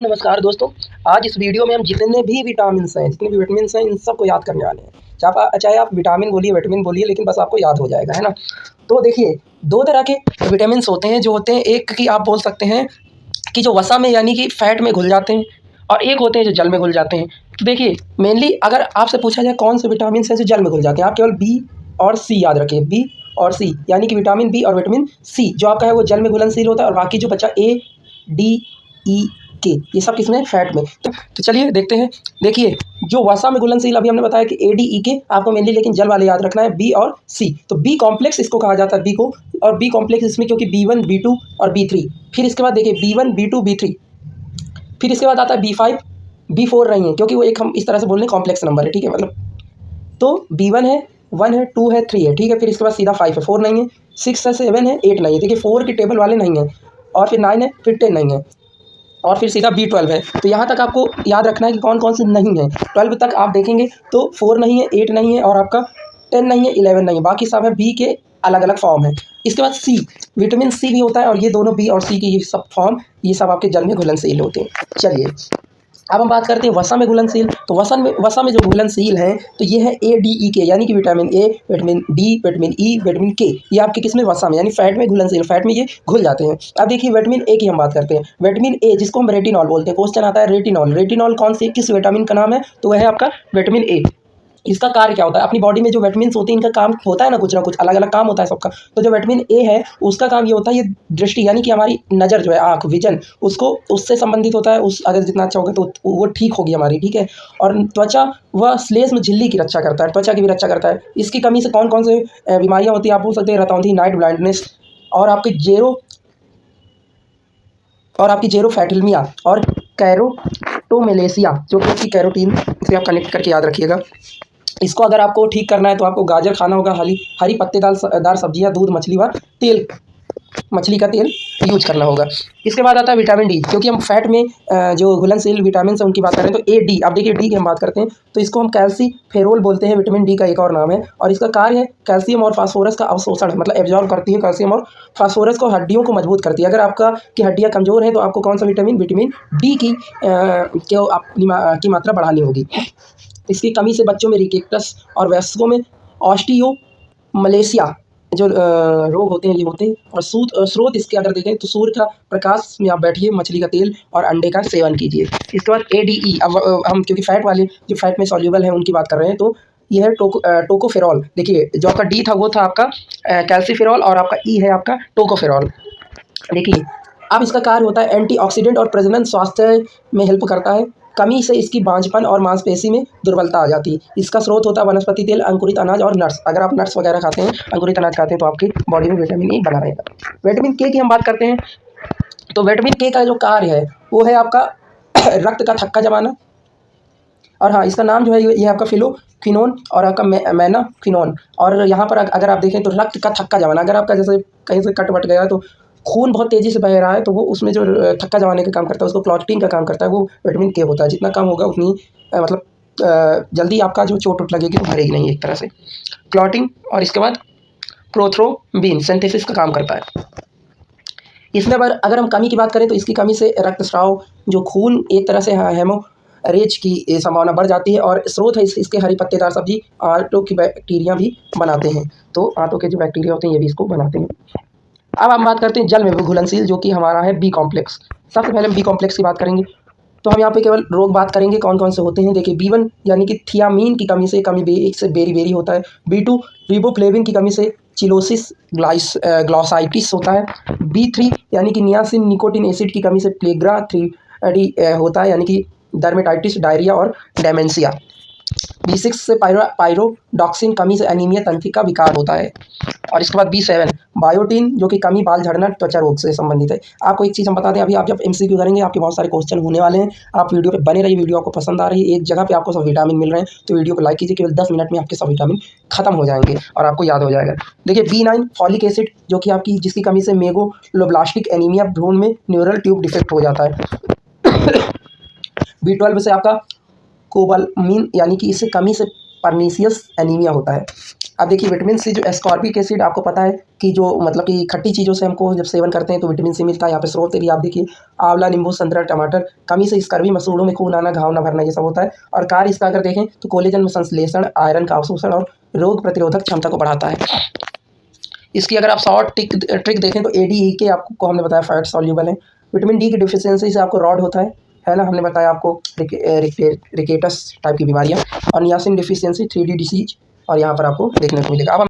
नमस्कार दोस्तों। आज इस वीडियो में हम जितने भी विटामिन्स हैं, जितने भी विटामिन्स हैं, इन सबको याद करने वाले हैं। चाहे आप विटामिन बोलिए, विटामिन बोलिए, लेकिन बस आपको याद हो जाएगा, है ना? तो देखिए, 2 तरह के विटामिन्स होते हैं, जो होते हैं एक की आप बोल सकते हैं कि जो वसा में यानी कि फैट में घुल जाते हैं, और एक होते हैं जो जल में घुल जाते हैं। तो देखिए, मेनली अगर आपसे पूछा जाए कौन से विटामिन्स हैं जो जल में घुल जाते हैं, आप केवल बी और सी याद रखिए। बी और सी यानी कि विटामिन बी और विटामिन सी जो आपका है वो जल में घुलनशील होता है, और बाकी जो बचा ए, डी, ई, के, ये सब किसमें? फैट में। तो चलिए देखते हैं। देखिए, जो वसा में घुलनशील अभी हमने बताया कि ए, डी, ई, के आपको मेनली, लेकिन जल वाले याद रखना है, बी और सी। तो बी कॉम्प्लेक्स इसको कहा जाता है, बी को। और बी कॉम्प्लेक्स इसमें क्योंकि B1, B2 और B3। फिर इसके बाद देखिए B1, B2, B3, फिर इसके बाद आता है B5, B4 नहीं है क्योंकि वो एक हम इस तरह से बोल रहे हैं कॉम्प्लेक्स नंबर है, ठीक है? मतलब तो B1 है, 1 है, 2 है, 3 है, ठीक है? फिर इसके बाद सीधा 5 है, 4 नहीं है, 6 है, 7 है, 8 नहीं है। देखिए 4 की टेबल वाले नहीं है, और फिर 9 है, फिर 10 नहीं है, और फिर सीधा B12 है। तो यहाँ तक आपको याद रखना है कि कौन कौन से नहीं है। 12 तक आप देखेंगे तो 4 नहीं है, 8 नहीं है, और आपका 10 नहीं है, 11 नहीं है, बाकी सब है बी के अलग अलग फॉर्म है। इसके बाद सी, विटामिन सी भी होता है, और ये दोनों बी और सी की ये सब फॉर्म, ये सब आपके जल में घुलनशील होते हैं। चलिए अब हम बात करते हैं वसा में घुलनशील। तो वसा में जो घुलनशील है तो ये है ए, डी, ई, के, यानी कि vitamin A, vitamin D, vitamin E, vitamin के, ये आपके किस में? वसा में, यानी फैट में घुलनशील, फैट में ये घुल जाते हैं। अब देखिए विटामिन ए की हम बात करते हैं। विटामिन ए जिसको हम रेटिनॉल बोलते हैं, क्वेश्चन आता है रेटिनॉल। रेटिनॉल कौन सी किस विटामिन का नाम है? तो वह है आपका विटामिन ए। इसका कार्य क्या होता है? अपनी बॉडी में जो विटामिन्स होती हैं इनका काम होता है ना कुछ अलग अलग काम होता है सबका। तो जो विटामिन ए है उसका काम ये होता है, ये दृष्टि यानी कि हमारी नज़र जो है, आँख, विजन, उसको उससे संबंधित होता है। उस अगर जितना अच्छा होगा तो वो ठीक होगी हमारी, ठीक है? और त्वचा व श्लेष्म झिल्ली की रक्षा करता है, त्वचा की भी रक्षा करता है। इसकी कमी से कौन कौन से बीमारियाँ होती हैं आप बोल सकते हैं? रतौंधी, नाइट ब्लाइंडनेस, और आपकी जेरोफैटिल्मिया, और कैरोटोमेलेसिया, जो कि कैरोटीन से आप कनेक्ट करके याद रखिएगा। इसको अगर आपको ठीक करना है तो आपको गाजर खाना होगा, हरी पत्तेदार सब्जियां, दूध, मछली व तेल, मछली का तेल यूज करना होगा। इसके बाद आता है विटामिन डी, क्योंकि हम फैट में जो घुलनशील विटामिन है उनकी बात करें तो ए, डी। अब देखिए डी की हम बात करते हैं तो इसको हम कैल्सीफेरोल बोलते हैं, विटामिन डी का एक और नाम है, और इसका कार्य है कैल्शियम और फास्फोरस का अवशोषण, मतलब एब्जॉर्ब करती है कैल्शियम और फास्फोरस को, हड्डियों को मजबूत करती है। अगर आपका की हड्डियाँ कमजोर हैं तो आपको कौन सा विटामिन डी की मात्रा बढ़ानी होगी। इसकी कमी से बच्चों में रिकेटस और वयस्कों में ऑस्टियोमलेशिया जो रोग होते हैं ये होते हैं। और स्रोत इसके अगर देखें तो सूर्य का प्रकाश में आप बैठिए, मछली का तेल और अंडे का सेवन कीजिए। इसके बाद ADE, अब हम क्योंकि फैट वाले जो फैट में सॉल्यूबल है उनकी बात कर रहे हैं, तो ये है टोकोफेरॉल। देखिए जो आपका डी था वो था आपका कैल्सीफेरॉल, और आपका ई है आपका टोकोफेरॉल। देखिए अब इसका कार्य होता है एंटीऑक्सीडेंट और प्रजनन स्वास्थ्य में हेल्प करता है। कमी से इसकी बांझपन और मांसपेशी में दुर्बलता आ जाती है। इसका स्रोत होता है वनस्पति तेल, अंकुरित अनाज और नट्स। अगर आप नट्स वगैरह खाते हैं, अंकुरित अनाज खाते हैं, तो आपकी बॉडी में विटामिन ई बना रहेगा। विटामिन के की हम बात करते हैं तो विटामिन के का जो कार्य है वो है आपका रक्त का थक्का जमाना। और हाँ, इसका नाम जो है ये आपका फिनोन और आपका मैनाफिनोन। और यहाँ पर अगर आप देखें तो रक्त का थक्का जमाना, अगर आपका जैसे कहीं से कट वट गया तो खून बहुत तेज़ी से बह रहा है, तो वो उसमें जो थक्का जमाने का काम करता है, उसको क्लॉटिंग का काम करता है, वो विटामिन के होता है। जितना कम होगा उतनी जल्दी आपका जो चोट उठ लगेगी वो भरेगी नहीं, एक तरह से क्लॉटिंग। और इसके बाद प्रोथ्रोम्बिन सिंथेसिस का काम करता है। इसमें अगर हम कमी की बात करें तो इसकी कमी से रक्तस्राव, जो खून एक तरह से हेमोरेज की संभावना बढ़ जाती है। और स्रोत है इसके हरी पत्तेदार सब्जी आंतों की बैक्टीरिया भी बनाते हैं, तो आंतों के जो बैक्टीरिया होते हैं ये भी इसको बनाते हैं। अब हम बात करते हैं जल में घुलनशील, जो कि हमारा है बी कॉम्प्लेक्स। सबसे पहले हम बी कॉम्प्लेक्स की बात करेंगे, तो हम यहाँ पे केवल रोग बात करेंगे कौन कौन से होते हैं। देखिए B1 यानी कि थियामीन की कमी से एक से बेरी होता है। B2 रिबोफ्लेविन की कमी से चिलोसिस ग्लॉसाइटिस होता है। B3 यानी कि नियासिन निकोटिन एसिड की कमी से प्लेग्रा 3D होता है, यानी कि डर्मेटाइटिस, डायरिया और डेमेंशिया। B6 से पायरोडॉक्सिन कमी से एनीमिया, तंत्रिका विकार होता है। और इसके बाद B7 बायोटीन, जो कि कमी, बाल झड़ना, त्वचा रोग से संबंधित है। आपको एक चीज़ हम बता दें, अभी आप जब MCQ करेंगे आपके बहुत सारे क्वेश्चन होने वाले हैं। आप वीडियो पे बने रहिए, वीडियो आपको पसंद आ रही है, एक जगह पे आपको सब विटामिन मिल रहे हैं, तो वीडियो को लाइक कीजिए। केवल 10 मिनट में आपके सब विटामिन खत्म हो जाएंगे और आपको याद हो जाएगा। देखिए B9 फॉलिक एसिड, जो कि आपकी जिसकी कमी से मेगोलोब्लास्टिक एनीमिया, भ्रूण में न्यूरल ट्यूब डिफेक्ट हो जाता है। B12 से आपका कोबालमिन, यानी कि इससे कमी से परनीसियस एनीमिया होता है। अब देखिए विटामिन सी जो एस्कॉर्बिक एसिड आपको पता है कि जो मतलब कि खट्टी चीज़ों से हमको जब सेवन करते हैं तो विटामिन सी मिलता है। यहाँ पे स्रोत एरिया आप देखिए आंवला, नींबू, संतरा, टमाटर। कमी से स्कर्वी, मसूड़ों में खून आना, घाव न भरना, ये सब होता है। और कार्य इसका अगर देखें तो कोलेजन में संश्लेषण, आयरन का अवशोषण और रोग प्रतिरोधक क्षमता को बढ़ाता है। इसकी अगर आप शॉर्ट ट्रिक देखें तो ADE आपको हमने बताया फैट सॉल्यूबल है। विटामिन डी की डिफिशियंसी से आपको रॉड होता है ना, हमने बताया आपको रिकेटस टाइप की बीमारियाँ। और नियासिन डिफिशियंसी 3D डिसीज और यहाँ पर आपको देखने को मिलेगा। अब